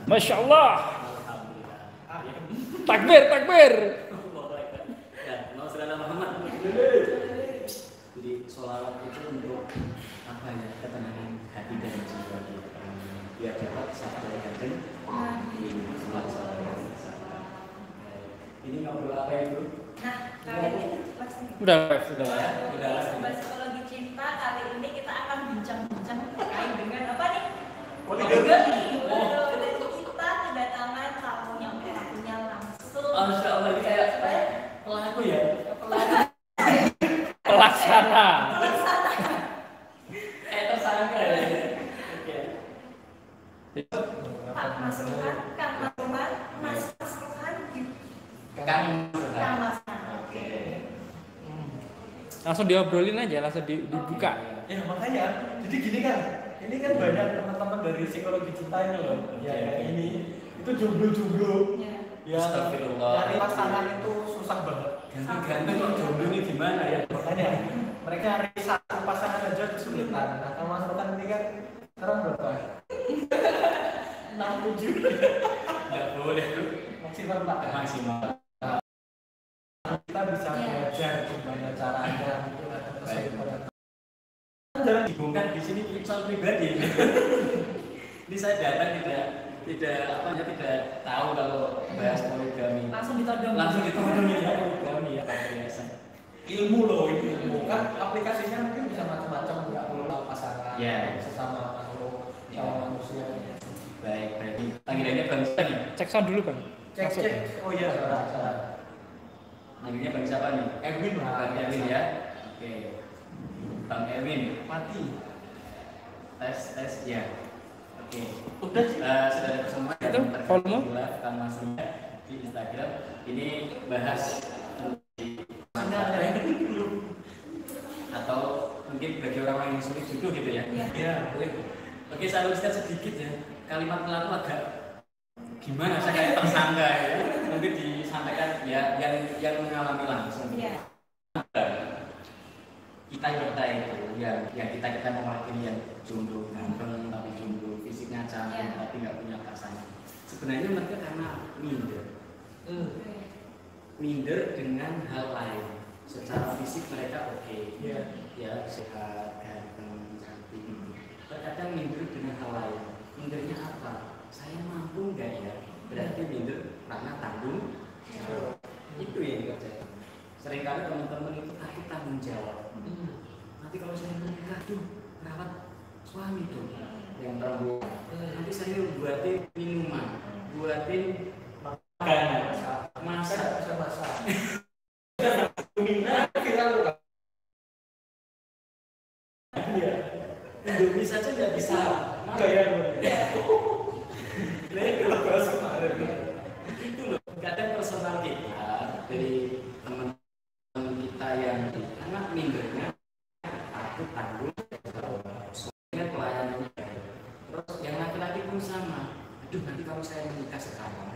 Masya Allah. Takbir, takbir. Jadi sholawat itu untuk apa ya, ketenangan hati dan jiwa kita, biar dapat sabda kanjeng Nabi. Ini ngobrol apa ya, Bro? Nah, kali ini Udah ya, udah. Sobat Psikologi Cinta, kali ini kita akan bincang-bincang terkait dengan apa nih? Poligami. Kita kedatangan tamu yang pelakunya langsung. Masya Allah, ini kayak pelaku ya. pelaksana. Tersangka ya. Oke. Pak Mas Rohan, Kang Mas Rohan, Mas Rohan, Kang Mas. Oke. Langsung diobrolin aja, langsung dibuka. Ya makanya, jadi gini kan, ini kan banyak teman-teman dari psikologi cinta ini loh, ya kayak ini, itu jomblo-jomblo, ya, Astagfirullah. cari pasangan itu susah banget. Ganti-ganti jomblo ini gimana ya? Makanya mereka cari satu pasangan aja kesulitan. Nah, kalau Mas Rokan ini kan sekarang berapa? 67. Nggak boleh tuh. Maksimal Pak. Maksimal. Kita bisa belajar gimana caranya untuk ada kesulitan. Jangan dibongkar di sini soal pribadi. Ini saya datang tidak tahu kalau bahas poligami. Langsung ditodong. Langsung ditodong ya poligami ya biasa. Ilmu loh, ilmu kan aplikasinya mungkin bisa macam-macam, nggak perlu pasangan, Ya. sesama makhluk, sama manusia. Baik, berarti panggilannya Bang siapa nih? Cek sound dulu Bang. Masuk. Cek. Oh iya, salah. Panggilnya Bang siapa nih? Erwin lah. Bang Erwin ya. Oke. Bang Erwin. Mati. Tes ya. Oke. Udah sih. Sudah ada kesempatan Itu, volume? Kang Mas Runda di Instagram. Ini bahas atau mungkin bagi orang yang sulit jodoh gitu ya. Iya, boleh. Oke, saya luruskan sedikit ya. Kalimat pelaku agak gimana, saya kayak tersangka ya. Nanti disampaikan ya yang mengalami langsung. Iya. Kita itu yang kita mewakili yang jomblo ganteng tapi jomblo, fisiknya cantik tapi nggak punya pasangan. Sebenarnya mereka karena minder dengan hal lain. Secara fisik mereka oke, ya sehat, ganteng, cantik. Terkadang minder dengan hal lain. Mindernya apa? Saya mampu nggak ya? Berarti minder karena tanggung jawab. Itu yang dikerjakan. Seringkali teman-teman itu takut tanggung jawab. Nanti kalau saya menikah tuh rawat suami tuh yang perempuan. Nanti saya buatin minuman, buatin makanan, masak. Indomie saja nggak bisa. Itu loh, kadang personal kita dari teman-teman kita yang anak mindernya takut tanggung, soalnya pelayanan. Terus yang laki-laki pun sama. Aduh, nanti kalau saya menikah sekarang,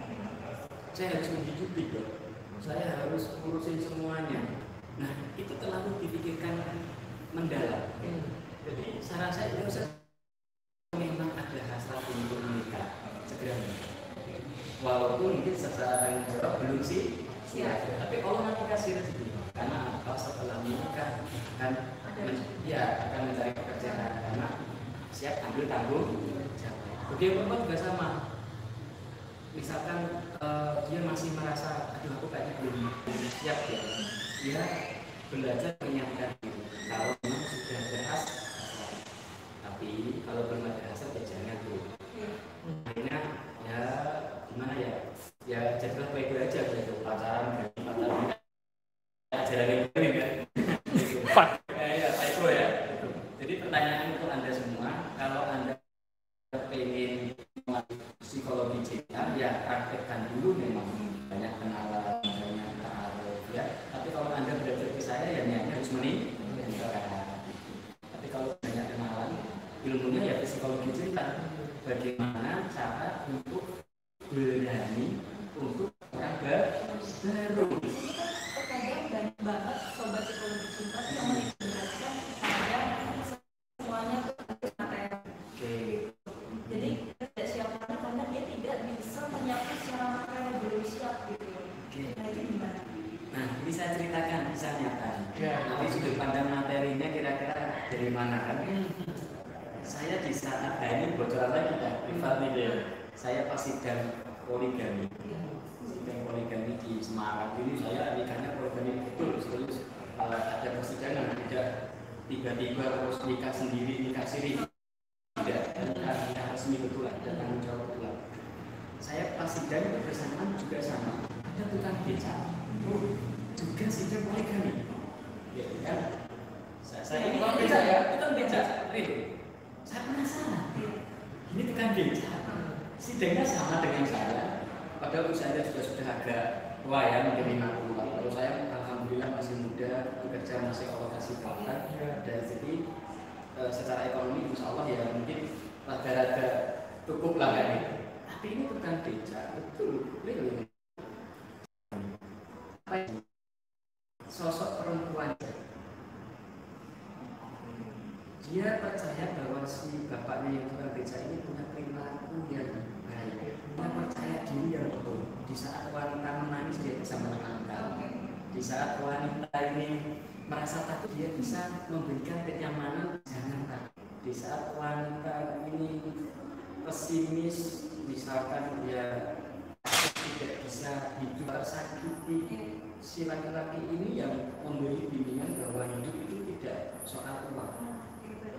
saya harus menghidupi dong. Saya harus ngurusin semuanya. Nah, itu terlalu dipikirkan mendalam. Jadi saran saya itu memang ada hasrat untuk menikah segera menikah. Walaupun mungkin secara tanggung jawab belum sih siap. Tapi kalau nanti kasih rezeki, karena kalau setelah menikah akan akan mencari pekerjaan karena siap ambil tanggung jawab. Bagi perempuan juga sama. Misalkan dia masih merasa aduh aku kayaknya belum siap ya, dia belajar menyiapkan diri. Kalau memang sudah berhasil, tapi kalau belum ada hasil ya jangan dulu. Akhirnya ya gimana ya, ya jadilah baik-baik aja gitu, pacaran ajaran yang baik ya. Ya baik ya. Jadi pertanyaan untuk anda semua, kalau anda pengen psikologi cinta ya praktekkan dulu dengan bagaimana cara untuk berani untuk orang baru. Terkadang banyak banget sobat psikologi cinta yang menjelaskan saya semuanya itu materi. Oke. Jadi tidak siap karena dia tidak bisa menyiapkan secara materi belum siap gitu. Oke. Nah itu gimana? Nah, ini saya ceritakan kisah nyata. Ya. Nanti sudut pandang materinya kira-kira dari mana kan? Saya di saat ini bocoran lagi kan, privat nih ya. Saya pas sidang poligami, sidang poligami di Semarang ini saya nikahnya poligami betul, serius. Ada persidangan, tidak tiba-tiba harus nikah sendiri, nikah siri, tidak, nikah resmi betulan, ada tanggung jawab betulan. Saya pas sidang itu bersamaan juga sama, ada tukang becak, juga sidang poligami, ya kan? Saya ini tukang becak ya, tukang becak, saya penasaran, ini tukang becak, sidangnya sama dengan saya, padahal usianya juga sudah agak tua ya, mungkin 50-an. Kalau saya alhamdulillah masih muda, bekerja masih Allah kasih kawan, dan jadi secara ekonomi insya Allah ya mungkin rada-rada cukup lah kan. Tapi ini tukang becak, betul, real. Sosok perempuan, dia percaya bahwa si bapaknya yang tukang becak ini punya perilaku yang baik, dia percaya diri yang betul. Di saat wanita menangis dia bisa menenangkan, di saat wanita ini merasa takut dia bisa memberikan kenyamanan, jangan takut. Di saat wanita ini pesimis, misalkan dia tidak bisa hidup tersakiti, si laki-laki ini yang memberi bimbingan bahwa hidup itu tidak soal uang,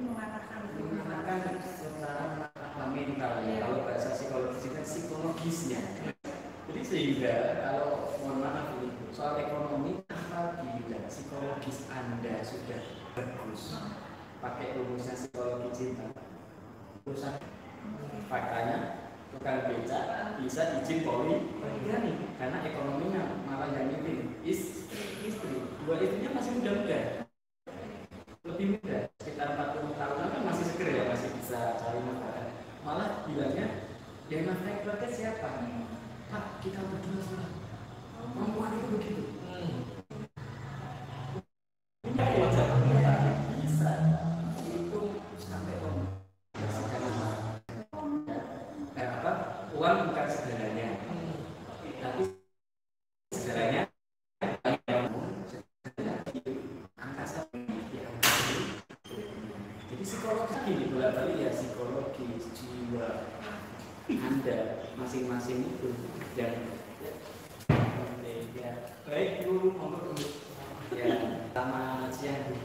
mengatakan secara mental ya, kalau bahasa psikologis itu psikologisnya. Jadi sehingga kalau mohon maaf ini soal ekonomi, apabila psikologis Anda sudah bagus, pakai rumusnya psikologi cinta, rusak faktanya tukang becak bisa izin poligami karena ekonominya malah yang ini istri, dua istrinya masih muda-muda, lebih muda, sekitar 40 tahunan kan masih seger ya, masih bisa cari nafkah. Malah bilangnya yang nafkah keluarga siapa? Pak, kita berdua sama perempuan itu begitu. Bisa itu sampai uang bukan segalanya, tapi segalanya angkasa. Jadi psikologi ini bolak-balik ya, psikologi jiwa Anda masing-masing itu yang ya, baik dulu maupun ya sama siang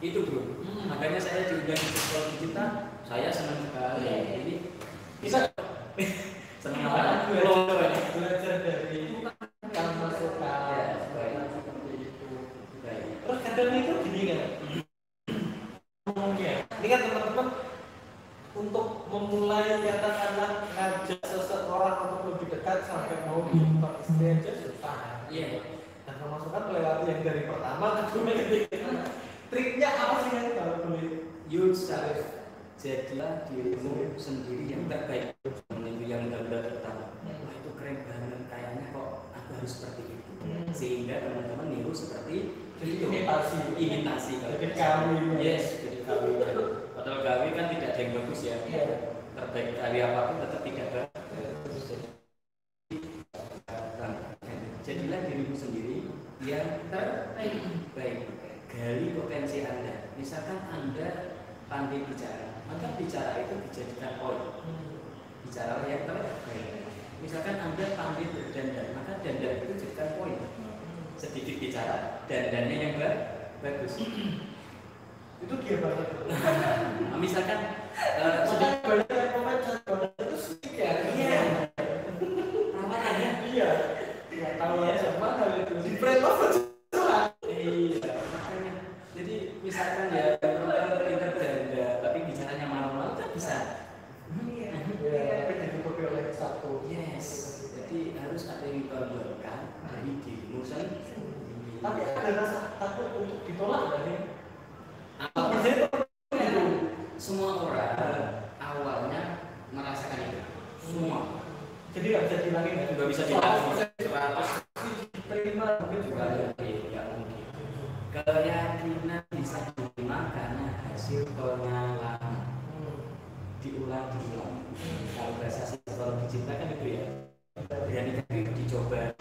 itu bro. Makanya saya diundang di psikologi kita, saya senang sekali. Ini bisa senang apa? Belajar dari yang masukan. Terus kadang itu gini kan, ini kan teman-teman untuk memulai katakanlah ngajak seseorang untuk lebih dekat sampai mau diminta istri aja susah. Iya. Dan memasukkan melewati yang dari pertama ke ketiga. Triknya apa sih yang kalau boleh? Yourself, jadilah dirimu sendiri yang terbaik. Itu yang benar-benar pertama. Wah itu keren banget, kayaknya kok aku harus seperti itu. Sehingga teman-teman niru seperti itu. Imitasi. Jadi kami. Yes, jadi kami. Padahal gawe kan tidak ada yang bagus ya. Terbaik kali apapun tetap tidak bagus. Jadilah dirimu sendiri yang terbaik. Gali potensi Anda. Misalkan Anda pandai bicara, maka bicara itu dijadikan poin. Bicara yang terbaik. Misalkan Anda pandai berdandan, maka dandan itu jadikan poin. Sedikit bicara, dandannya yang bagus. Itu dia banget. Misalkan sedikit banyak pemain itu sedikit ya. Iya. Rawatannya. Iya. Ya tahu aja mana itu di print Iya, makanya. Jadi misalkan ya pintar danda, tapi bicaranya malu-malu kan bisa. Iya. Tapi jadi kopi oleh satu. Yes. Jadi harus ada yang dibanggakan dari dirimu sendiri. Tapi ada rasa takut untuk ditolak dari Semua orang Jadi nggak bisa diulangi nggak? Nggak bisa diulangi. 100% diterima mungkin juga ada. Ya mungkin. Keyakinan bisa diterima karena hasil pengalaman diulang. Kalau bahasa psikologi cinta kan itu ya. Dan itu dicoba.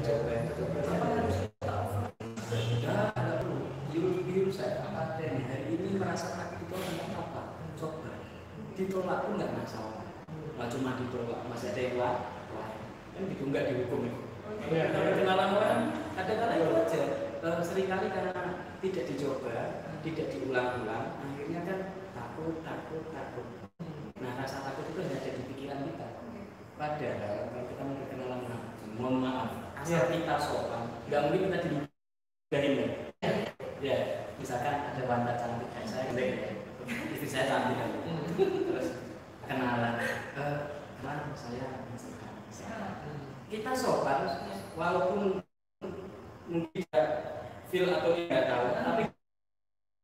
Saya paten hari ini merasa sakit itu apa? Coba ditolak pun nggak masalah. Nggak cuma ditolak, masih ada yang lain. Kan gitu nggak dihukum. Kalau kenalan orang ada kala itu aja. Seringkali karena tidak dicoba, tidak diulang-ulang, akhirnya kan takut. Nah rasa takut itu hanya ada di pikiran kita. Padahal kalau kita mau berkenalan, mohon maaf, asal kita sopan, nggak mungkin kita diludahin. Ya, misalkan ada wanita cantik kayak saya, istri saya cantik kan, terus kenalan, kenal saya, kita sopan, walaupun mungkin tidak feel atau tidak tahu, tapi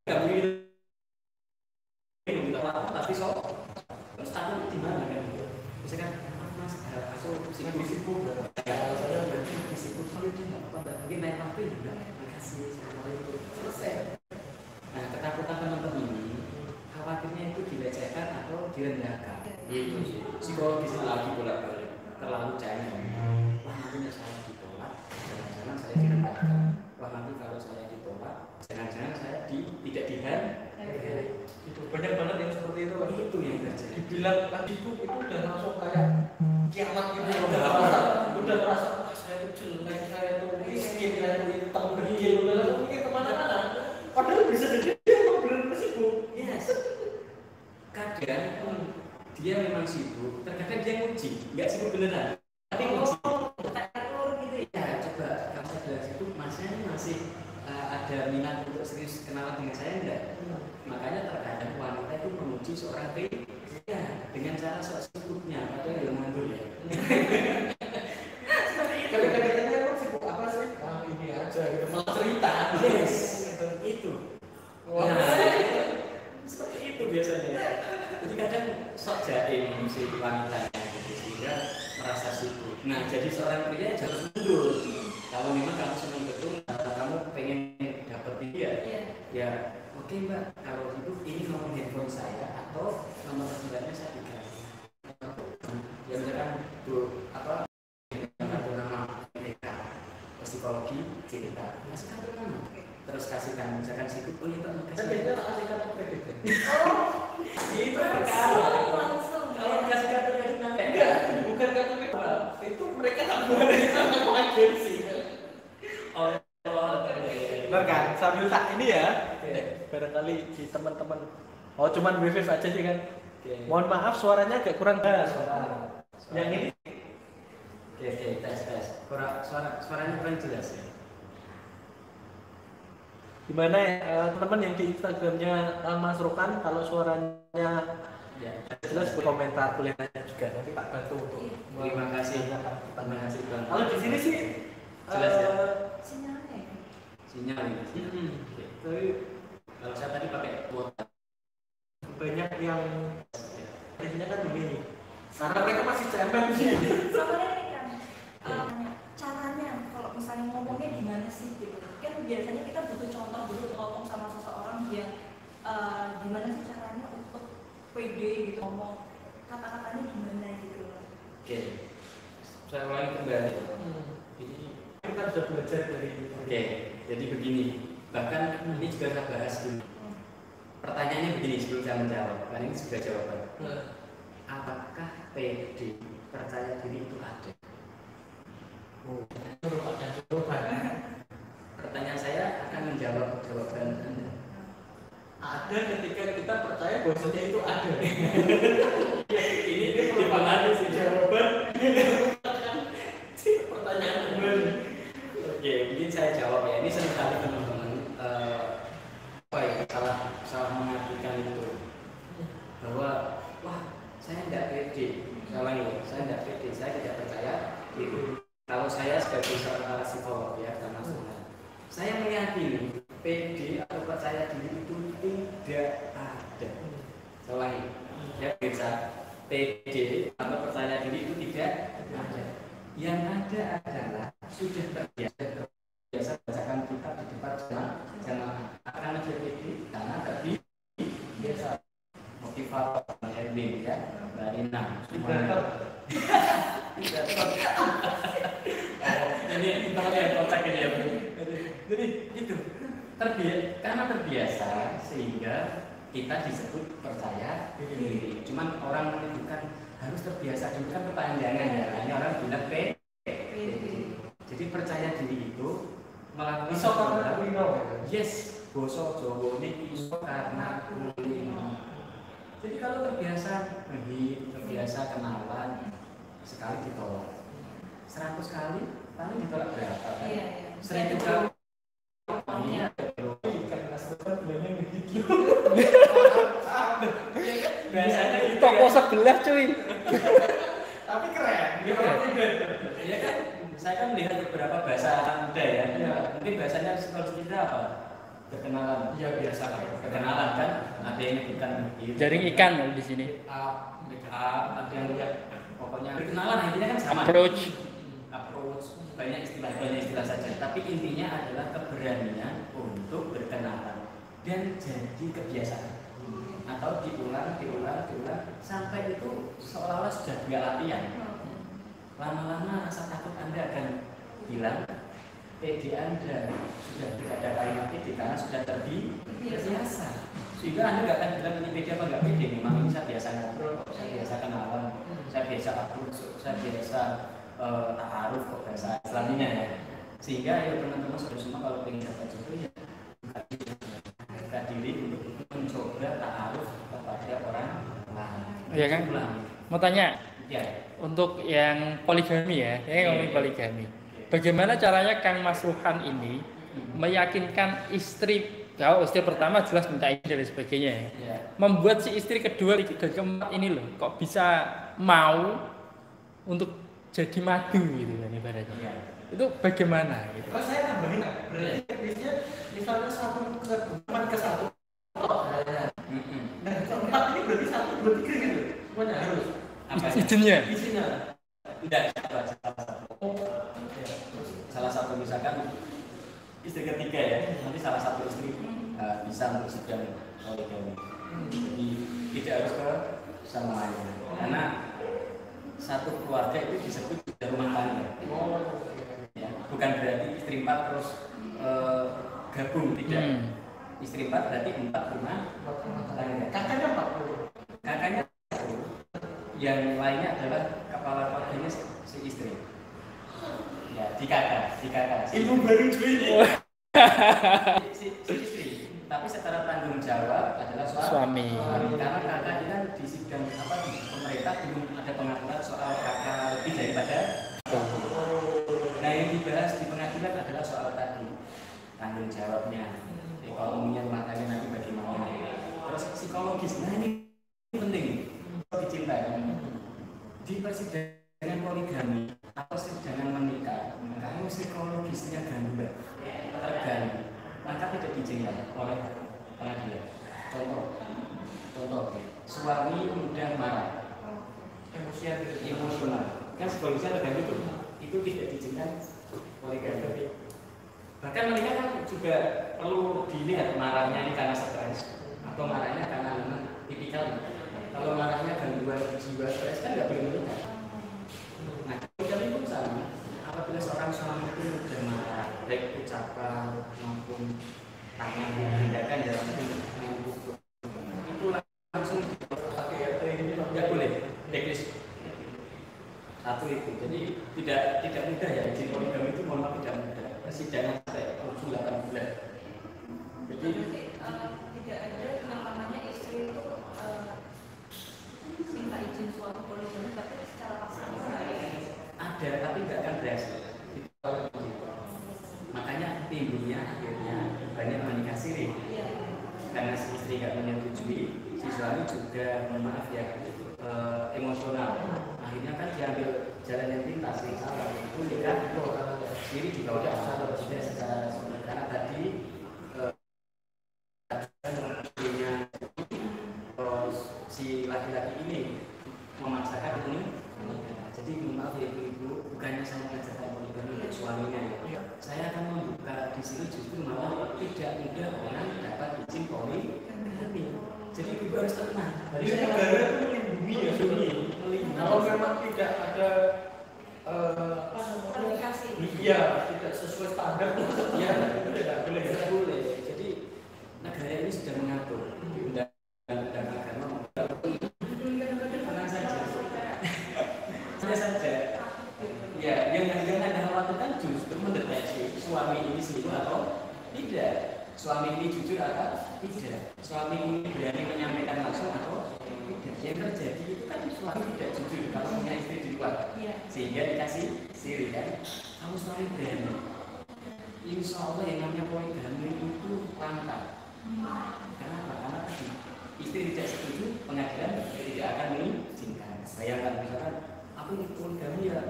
nggak mungkin kita lakukan, tapi sopan, terus takut di mana kan? Misalkan, mas, aku sibuk, saya berarti sibuk, mungkin naik mobil juga. Selesai. Nah, ketakutan teman-teman ini khawatirnya itu dilecehkan atau direndahkan. Itu sih psikologis lagi bolak-balik terlalu cengeng. Wah nanti saya ditolak, jangan-jangan saya direndahkan. Wah nanti kalau saya ditolak, jangan-jangan saya tidak dihargai. Itu banyak banget yang seperti itu. Itu yang terjadi. Dibilang tadi itu udah langsung kayak kiamat gitu. Udah merasa saya itu jelek, saya itu miskin, saya itu hitam bergil, udah langsung mikir kemana-mana. Padahal bisa jadi dia benar-benar sibuk. Yes. Kadang dia memang sibuk, terkadang dia nguji, nggak sibuk beneran. Tapi nguji. Gitu ya. Coba kamu sadar itu masnya masih ada minat untuk serius kenalan dengan saya enggak? Makanya terkadang wanita itu menguji seorang pria dengan cara sok sibuknya, padahal dia nganggur ya. Kadang-kadang dia sibuk apa sih? Ini aja gitu, malah cerita. Yes, itu. Seperti itu biasanya. Jadi kadang sok jaim si wanitanya gitu, sehingga merasa sibuk. Nah, jadi seorang pria jangan mundur. Kalau memang kamu senang betul, atau kamu pengen dapetin dia, ya oke mbak. Kalau itu ini nomor handphone saya atau nomor sebenarnya saya dikasih. Ya misalkan apa? Nama PK psikologi cerita. Kasih kartu nama. Terus kasihkan misalkan situ oh itu kasih kartu kredit. Itu langsung kalau kasih kartu kredit nanti Enggak, bukan kartu kredit. Itu mereka tak boleh sama agensi. Benar kan? Sambil tak ini ya. Barangkali di teman-teman. Oh, cuman brief aja sih kan. Mohon maaf suaranya agak kurang jelas. Yang ini. Oke, tes. Suaranya kurang jelas ya. Gimana ya teman-teman yang di Instagramnya Mas Rokan, kalau suaranya Ya, jelas berkomentar, boleh nanya juga, nanti tak bantu untuk terima kasih Bang. Kalau di sini sih jelas ya. sinyalnya. Sinyal ini. Oke. Tapi kalau saya tadi pakai kuota. banyak yang intinya kan begini, karena mereka masih cemen sih. Soalnya ini kan caranya kalau misalnya ngomongnya gimana sih gitu. Kan biasanya kita butuh contoh dulu ngomong sama seseorang yang gimana sih caranya untuk pede gitu ngomong, kata-katanya gimana gitu. Oke. Saya ulangi kembali. Ini kita sudah belajar dari Oke, jadi begini. Bahkan ini juga saya bahas dulu. Pertanyaannya begini sebelum saya menjawab. Karena ini sudah jawaban. Apakah PD percaya diri itu ada? Pertanyaan saya akan menjawab jawaban Anda. ada ketika kita percaya bahwasanya itu ada. Ini dipengaruhi sih jawaban. Pertanyaan kembali. Oke, mungkin saya jawab ya. Ini sering kali teman-teman apa ya salah mengartikan itu bahwa wah saya tidak pede. Saya tidak pede. Saya tidak percaya diri. Kalau saya sebagai seorang psikolog ya termasuk saya meyakini PD atau percaya diri itu tidak ada. Saya ulangi, ya bisa PD atau percaya diri itu tidak ada. ada adalah sudah terbiasa bacakan kitab di depan jamaah akan lebih pede karena terbiasa motivator RD ya Mbak Rina ini internet kontak ini ya jadi itu karena terbiasa sehingga kita disebut percaya diri. Cuman orang menunjukkan harus terbiasa dulu kan kepanjangan ya. Ini orang bilang jadi percaya diri itu melakukan Iso karena kulino. yes, boso Jawa ini iso karena kulino. Jadi kalau terbiasa terbiasa kenalan sekali ditolak 100 kali paling ditolak berapa? Iya. 1000 kali. Iya. Biasanya gitu Toko ya. sebelah cuy. Tapi keren. Ya kan, saya kan melihat beberapa bahasa muda ya. Mungkin bahasanya kalau kita apa? Perkenalan. Iya biasa lah. Perkenalan kan, ada yang bukan Jaring ikan loh di sini. ada yang lihat pokoknya perkenalan intinya kan sama. Approach. Banyak istilah saja. Tapi intinya adalah keberanian untuk berkenalan dan jadi kebiasaan. Atau diulang sampai itu seolah-olah sudah dua latihan. Lama-lama rasa takut Anda akan hilang, PD Anda sudah tidak ada kalimat PD karena sudah terbiasa. Sehingga Anda nggak akan bilang ini PD apa nggak PD. Memang ini saya biasa ngobrol, saya biasa kenalan, saya biasa approach, saya biasa ta'aruf kok bahasa Islaminya ya. Sehingga ya teman-teman sudah semua kalau ingin dapat jodoh ya buka diri untuk mencoba ta'aruf kepada orang lain. Iya kan? Mau tanya Ya. untuk yang poligami ya, ngomongin poligami. Bagaimana caranya Kang Mas Ruhan ini meyakinkan istri, kalau istri pertama jelas minta izin dan sebagainya ya. Ya. Membuat si istri kedua dan keempat ini loh kok bisa mau untuk jadi madu gitu kan ibaratnya. Ya. Itu bagaimana gitu. Kalau saya nambahin, berarti teknisnya misalnya satu ke satu. Nah, keempat ini berarti 1, 2, 3 gitu. Semuanya harus. Izinnya. Isinya. Tidak, salah satu misalkan istri ketiga ya, nanti salah satu istri bisa untuk sedang poligami. Jadi tidak harus ke semuanya, karena satu keluarga itu disebut sudah rumah tangga. Ya, bukan berarti istri 4 terus gabung, tidak. Istri 4 berarti 4 rumah tangga. Kakaknya 40. Kakaknya yang lainnya adalah kepala keluarganya si istri. Ya, di kakak. Ilmu baru cuy. Si istri. Tapi secara tanggung jawab adalah suami. Karena kakak ini kan di sidang di pemerintah belum ada pengaturan soal kakak lebih daripada. Nah, yang dibahas di pengadilan adalah soal tadi tanggung jawabnya, ekonominya rumah tangga nanti bagaimana. Terus psikologis, nah ini penting. Dicintai di persidangan poligami atau persidangan menikah, kalau psikologisnya gangguan terganggu, maka tidak dicintai oleh pengadilan. Contoh, suami mudah marah, emosional, kan psikologisnya terganggu itu tidak dicintai poligami. Bahkan menikah kan juga perlu dilihat marahnya ini karena stres atau marahnya karena memang tipikal. Kalau marahnya gangguan jiwa stres kan nggak boleh menikah. Nah, poligami pun sama. Apabila seorang suami itu mudah marah, baik ucapan maupun tangan tindakan dalam memukul, itu langsung pakai ini nggak boleh. Teknis satu itu. Jadi tidak mudah ya. Izin poligami itu mohon maaf tidak mudah. Persidangan sampai 8 bulan. Jadi tidak ada yang namanya istri itu minta izin suatu poligami tapi secara paksa ada, tapi nggak akan berhasil. Makanya timbulnya akhirnya banyak menikah siri karena si istri nggak menyetujui, si suami juga mohon maaf ya emosional. Akhirnya kan diambil jalan yang pintas, yang salah. Itu nikah siri juga udah salah sudah secara karena tadi si laki-laki ini memaksakan ini. Jadi maaf ya ibu-ibu, bukan bukannya saya mengajarkan poligami untuk suaminya ya. Saya akan membuka di sini justru malah tidak mudah orang dapat izin poligami. Jadi ibu harus tenang. Jadi negara itu melindungi ya, melindungi. Kalau memang tidak ada Komunikasi. iya, tidak sesuai standar, ya itu tidak boleh. tidak boleh. Jadi negara ini sudah mengatur di undang-undang agama. Tenang saja. Santai saja. Ya, yang Anda khawatirkan justru mendeteksi suami ini selingkuh atau tidak. Suami ini jujur atau tidak. Suami ini berani menyampaikan langsung atau tidak. Yang terjadi itu kan suami tidak jujur kalau punya istri di luar, sehingga dikasih siri kan. Kamu suami berani. Insya Allah yang namanya poligami itu lancar. Kenapa? Karena tadi istri tidak setuju, pengadilan tidak akan mengizinkan. Bayangkan misalkan aku ini poligami ya,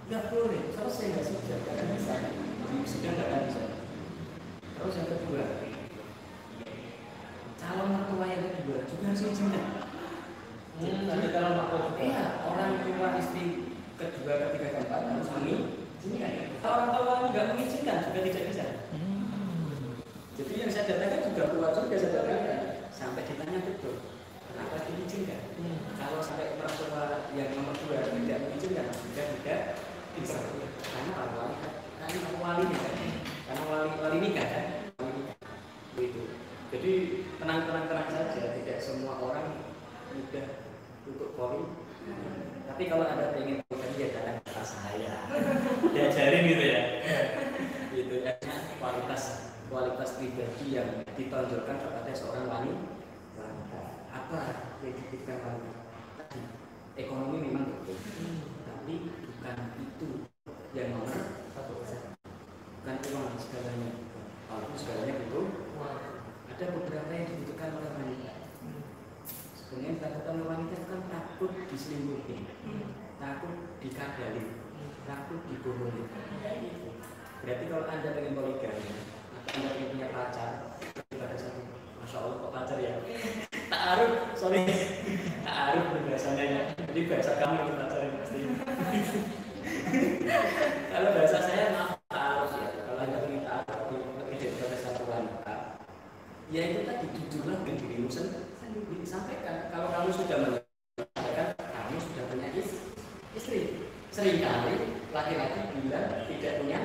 nggak boleh. Selesai nggak sudah, nggak bisa. Sudah nggak bisa. Terus yang kedua, calon mertua yang kedua juga harus izinkan. Ada calon mertua juga. Iya, orang tua istri kedua, ketiga, keempat harus mengizinkan. Kalau orang tua nggak mengizinkan juga tidak bisa. Jadi yang saya datakan juga kuat juga saya datakan. Sampai ditanya betul, kenapa diizinkan? Kalau sampai mertua yang nomor dua tidak mengizinkan, juga tidak bisa. Karena wali nikah, karena wali nikah kan, itu. Jadi tenang saja, tidak semua orang mudah untuk poli. Tapi kalau Anda ingin poligami ya datang ke saya, diajarin gitu ya. Itu kualitas pribadi yang ditonjolkan kepada seorang wanita. Apa yang dititipkan wanita? Tadi ekonomi memang betul, tapi bukan itu yang nomor satu. Bukan uang segalanya. Walaupun segalanya betul, ada beberapa yang dibutuhkan oleh wanita. Sebenarnya kata wanita kan takut diselingkuhi, takut dikadali, takut dibohongi. Berarti kalau Anda pengen poligami, Anda pengen punya pacar, ada satu, masya Allah kok pacar ya? Ta'aruf bahasanya ya. Jadi bahasa kamu yang pacar yang pasti. Kalau bahasa saya maaf ta'aruf ya. Kalau Anda pengen ta'aruf lebih daripada satu wanita, ya itu tadi jujurlah dengan dirimu sendiri. Sampaikan kalau kamu sudah menyatakan kamu sudah punya istri. Seringkali laki-laki bilang tidak punya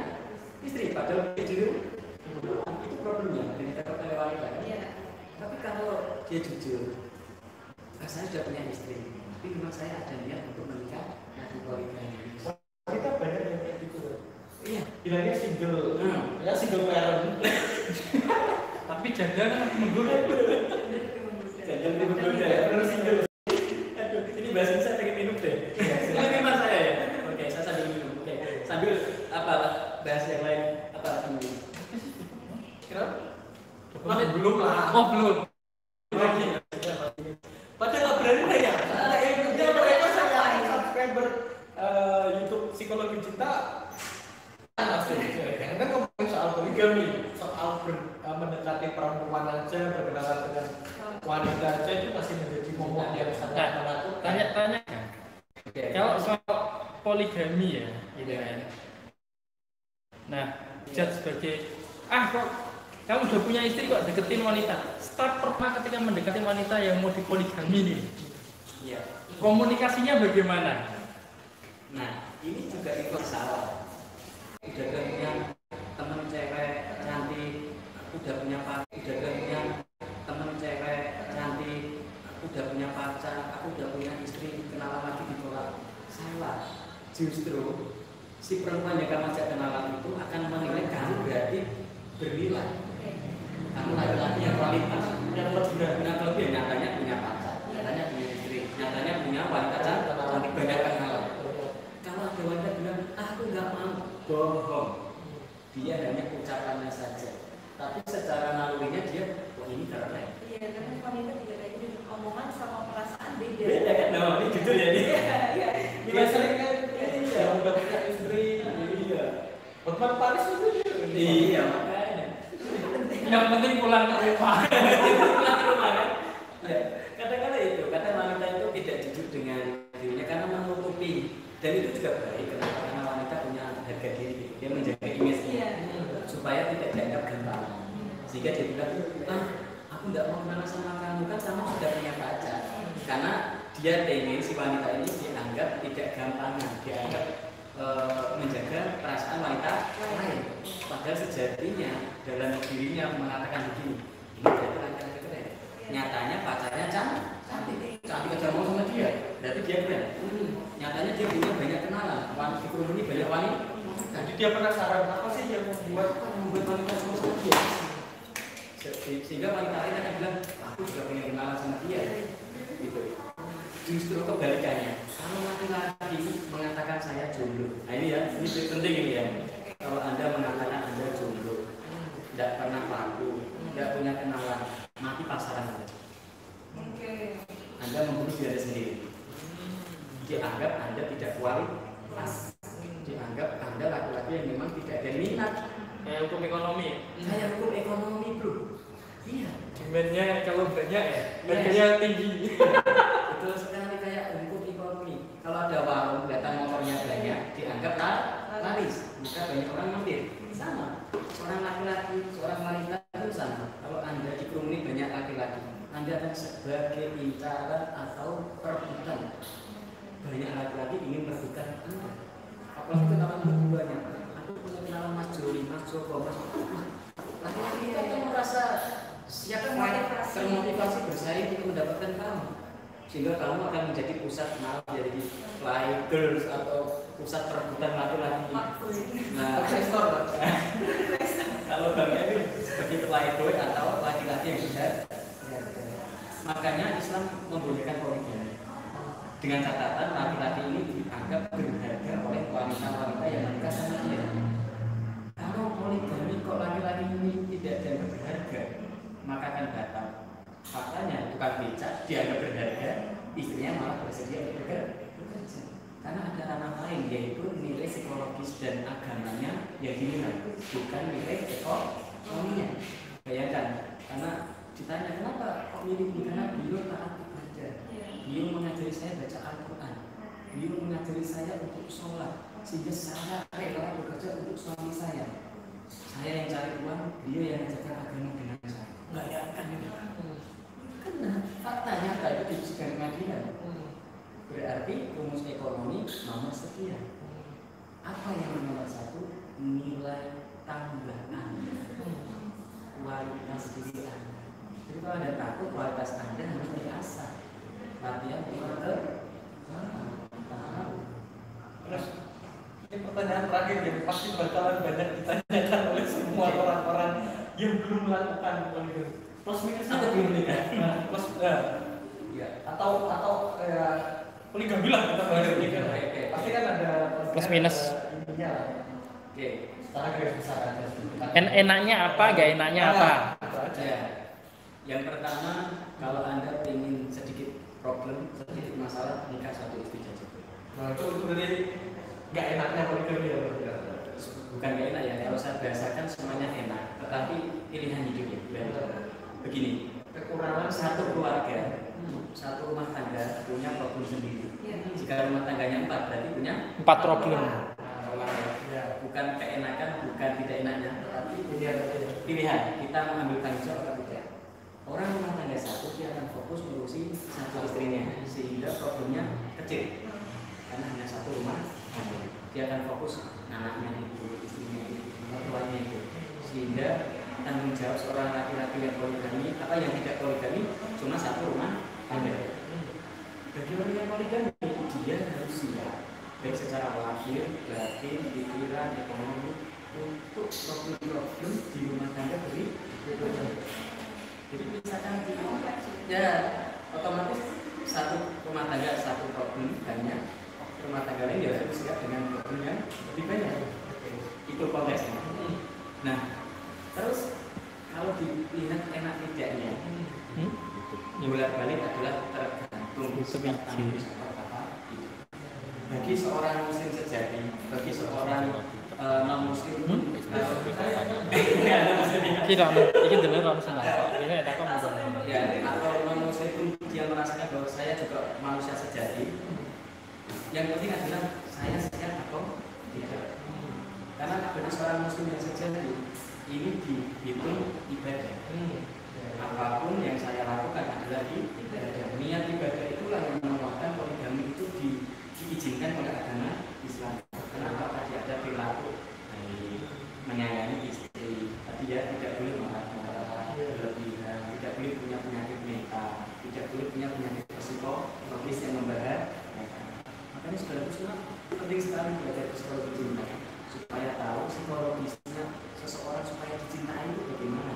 istri, padahal itu problemnya dengan oleh wanita. Tapi kalau dia jujur, saya sudah punya istri, tapi memang saya ada niat untuk menikah nanti poligami. Kita banyak yang kayak gitu. Iya, Bilangnya single, ya single parent. Tapi janda kan menggoda. Jangan menggoda ya, terus single. Aduh, ini bahasa saya pengen minum deh. Ini mas saya ya. Oke, saya sambil minum. Oke, sambil apa bahas yang lain apa sambil? Kenapa? Belum lah. Oh belum. Padahal berani ya. Mereka saya subscriber YouTube Psikologi Cinta. Karena ngomongin soal poligami, soal mendekati perempuan aja, berkenalan dengan wanita aja itu masih menjadi momok yang sangat menakutkan. Tanya-tanya kan. Kalau soal poligami ya, gitu kan. Nah, judge sebagai kok kamu udah punya istri kok deketin wanita. Start pertama ketika mendekati wanita yang mau dipoligami nih. Iya. Komunikasinya bagaimana? Nah, ini juga ikut salah. Udah punya teman cewek cantik, udah punya teman cewek cantik, udah punya pacar, aku udah punya istri, kenalan lagi ditolak. Salah. Justru si perempuan yang kamu ajak kenalan itu akan menilai kamu berarti bernilai. Kamu laki-laki yang kualitas, yang lebih nyatanya punya pacar, nyatanya punya istri, nyatanya punya wanita cantik banyak kenalan. Kalau ada wanita bilang, aku nggak mau, bohong. Dia hanya ucapannya saja, tapi secara nalurinya dia, wah ini keren. Iya, karena wanita juga kayak gitu, omongan sama perasaan beda. Beda kan? Nah, ini jujur ya ini. Iya. Ini sering kan? Iya, udah punya istri. Iya. Hotman Paris itu. Iya, makanya. Yang penting pulang ke rumah. Pulang ke rumah kan? Ya, kadang-kadang itu, kadang wanita itu tidak jujur dengan dirinya karena menutupi, dan itu juga baik. Kenapa? Karena harga diri gitu. Dia menjaga image-nya supaya tidak dianggap gampang. Sehingga dia bilang, aku nggak mau kenalan sama kamu, kan kamu sudah punya pacar. Karena dia pengen si wanita ini dianggap tidak gampangan, dianggap menjaga perasaan wanita lain. Padahal sejatinya dalam dirinya mengatakan begini, ini berarti laki-laki keren. Nyatanya pacarnya cantik aja mau sama dia, berarti dia keren. Nyatanya dia punya banyak kenalan, di kerumuni banyak wanita. Jadi dia penasaran apa sih yang membuat wanita sama dia. Sehingga wanita lain akan bilang, aku juga punya kenalan sama dia. Gitu. Justru kebalikannya, kalau laki-laki mengatakan saya jomblo, nah ini ya, ini penting ini ya. Kalau Anda mengatakan Anda jomblo, tidak pernah laku, tidak punya kenalan, mati pasaran Anda. Anda membunuh diri sendiri. Dianggap Anda tidak kualitas, dianggap Anda laki-laki yang memang tidak ada minat. Kayak hukum ekonomi. Kayak hukum ekonomi bro. Iya. Demand-nya kalau banyak ya, harganya tinggi. Betul sekali kayak hukum ekonomi. Kalau ada warung, datang motornya banyak, dianggap laris. Maka banyak orang mampir. Sama. Seorang laki-laki, seorang wanita itu sama. Kalau Anda dikerumuni banyak laki-laki, Anda akan sebagai incaran atau perebutan. Banyak laki-laki ingin merebutkan Anda. Apalagi kenalan banyak. Aku punya kenalan Mas Joli, Mas Joko, Mas. Laki-laki itu akan merasa siap termotivasi bersaing untuk mendapatkan kamu. Sehingga kamu akan menjadi pusat jadi fly girls atau pusat perebutan laki-laki. Nah, kalau Bang Evi seperti playboy atau laki-laki yang sudah. Makanya Islam membolehkan poligami. Dengan catatan laki-laki ini dianggap berharga oleh wanita-wanita yang menikah sama dia. Kalau poligami kok laki-laki ini tidak dianggap berharga, maka akan batal. Faktanya tukang becak dianggap berharga, istrinya malah bersedia untuk bekerja. Karena ada ranah lain, yaitu nilai psikologis dan agamanya yang dinilai, bukan nilai ekonominya. Bayangkan, karena ditanya kenapa kok milih ini, karena beliau taat ibadah, beliau mengajari saya baca Al-Quran, beliau mengajari saya untuk sholat, sehingga saya rela bekerja untuk suami saya. Saya yang cari uang, beliau yang menjaga agama dengan saya. Nggak yakin ini. Karena faktanya tadi dibisikan pengadilan. Berarti rumus ekonomi nomor sekian. Apa yang nomor satu? Nilai tambahan kualitas diri Anda. Jadi kalau Anda takut kualitas Anda harus diasah. Latihan Terus ini pertanyaan terakhir yang pasti bakalan banyak ditanyakan oleh semua orang-orang yang belum melakukan poligami. Plus minusnya atau belum nikah? Plus ya. Atau poligami lah kita bahas poligami. Pasti kan ada plus minus. Intinya lah. Oke. Secara garis besar aja. Enaknya apa, gak enaknya apa? Ya. Yang pertama, kalau Anda ingin sedikit problem, sedikit masalah, nikah satu istri saja. Nah itu berarti nggak enaknya poligami ya. Bukan gak enak ya, kalau saya bahasakan semuanya enak, tetapi pilihan hidup ya. Begini, kekurangan satu keluarga, satu rumah tangga punya problem sendiri. Jika rumah tangganya 4, berarti punya 4 problem. Bukan keenakan, bukan tidak enaknya, tetapi pilihan. Kita mengambil tanggung jawab atau tidak. Orang rumah tangga satu, dia akan fokus ngurusi satu istrinya, sehingga problemnya kecil. Karena hanya satu rumah, dia akan fokus anaknya itu, istrinya itu, mertuanya itu, sehingga tanggung jawab seorang laki-laki yang poligami, apa yang tidak poligami, cuma satu rumah tangga. Bagi orang yang poligami, dia harus siap, baik secara lahir, batin, pikiran, ekonomi, untuk problem-problem di rumah tangga berikutnya. Jadi misalkan ya otomatis satu rumah tangga satu problem banyak, rumah tangga lain dia harus siap dengan problem yang lebih banyak. Itu konteksnya. Nah, terus kalau dilihat enak tidaknya, bolak-balik adalah tergantung apa. Bagi seorang muslim sejati, bagi seorang non muslim, Tidak, ini dulu orang senang. Ini ada kamu ya, atau non muslim pun dia merasakan bahwa saya juga manusia sejati. Yang penting adalah saya siap atau tidak. bagi seorang muslim yang sejati ini dihitung ibadah. Apapun yang saya lakukan adalah ibadah. Niat ibadah itulah yang menguatkan poligami itu diizinkan oleh agama Islam. Kenapa tadi ada perilaku menyayangi istri, tadi ya tidak boleh marah-marah berlebihan, tidak boleh punya penyakit mental, tidak boleh punya penyakit psikologis yang membahayakan. Makanya saudara Islam penting sekali belajar psikologi cinta supaya tahu psikologisnya seseorang supaya dicintai itu bagaimana,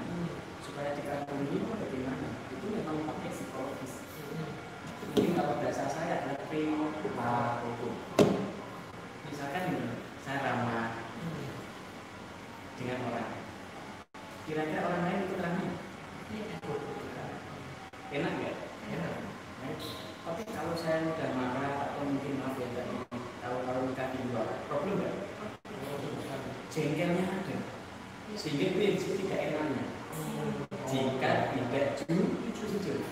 supaya dikagumi itu bagaimana. Itu memang pakai psikologis. Mungkin kalau bahasa saya adalah perilaku. Misalkan ini saya ramah dengan orang, kira-kira orang lain ikut ramah? Enak nggak? Enak. Tapi kalau saya udah marah atau mungkin maaf ya tadi tahu-tahu nikah di luar, problem nggak? Jengkelnya ada, sehingga itu tidak enaknya. Jika tidak jujur,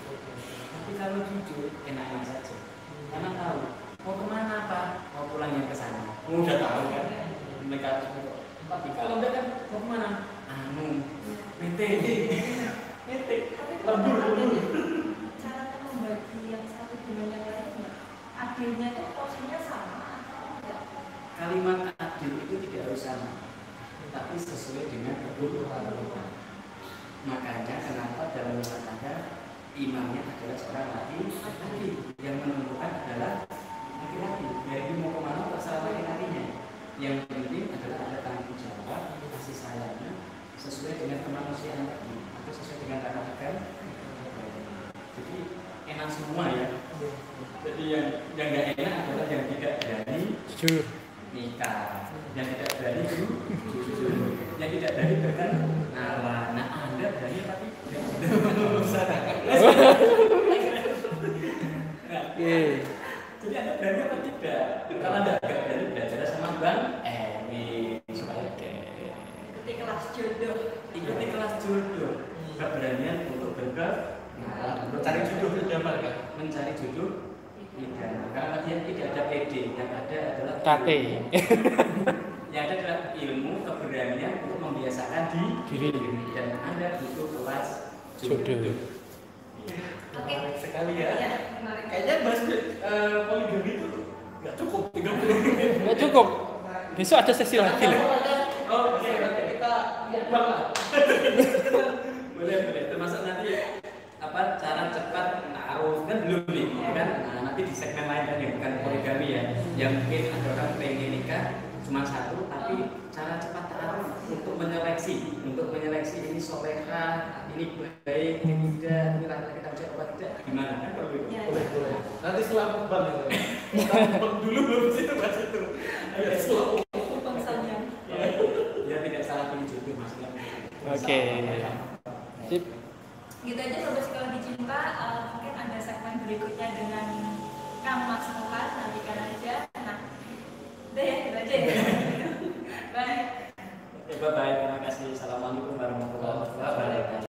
tapi kalau jujur enak-enak saja. Karena tahu mau kemana Pak? Mau pulang yang ke sana. Udah tahu kan? Mereka tapi kalau enggak kan mau kemana? Mete. Tapi kalau ada cara membagi yang satu dengan yang lain, adilnya itu porsinya sama atau enggak? Kalimat adil itu tidak harus sama, tapi sesuai dengan kebutuhan. Makanya kenapa dalam rumah tangga imamnya adalah seorang laki-laki, yang menentukan adalah laki-laki. Jadi mau kemana terserah laki-lakinya. Yang penting adalah ada tanggung jawab, kasih sayangnya sesuai dengan kemanusiaan tadi atau sesuai dengan kata-kata. Jadi enak semua ya. Jadi yang nggak enak adalah yang tidak berani Jujur. nikah, yang tidak berani jujur, yang tidak berani berkenalan. Nah, Anda berani tapi jadi Anda berani apa tidak? Kalau Anda nggak berani belajar sama Bang Emi supaya Ikuti kelas jodoh. ikuti kelas jodoh. Keberanian untuk berkenalan, Mencari jodoh idaman kan? mencari jodoh idaman. Karena dia tidak ada PD, yang ada adalah KT. yang ada adalah ilmu, keberanian untuk membiasakan diri. Dan Anda butuh kelas Jodoh. Oke. Menarik sekali ya. Iya, menarik. Kayaknya bahas poligami itu nggak cukup 30 menit. Nggak cukup. Besok ada sesi lagi loh. Oh, oke, nanti kita mukbang lah. boleh termasuk nanti apa cara cepat taruh kan belum nih ya kan. Nah, nanti di segmen lain kan yang bukan poligami ya, yang mungkin ada orang pengen nikah cuma satu tapi cara cepat taruh untuk menyeleksi ini soleha, ini baik, ini tidak, ini laki-laki kita bisa apa tidak, gimana kan kalau itu Ya, Boleh, boleh. Nanti setelah mukbang ya. Kita mukbang dulu belum situ bahas itu. Ayo setelah Itu bangsanya. ya tidak salah pilih jodoh maksudnya. Oke. Sip. Gitu aja sobat.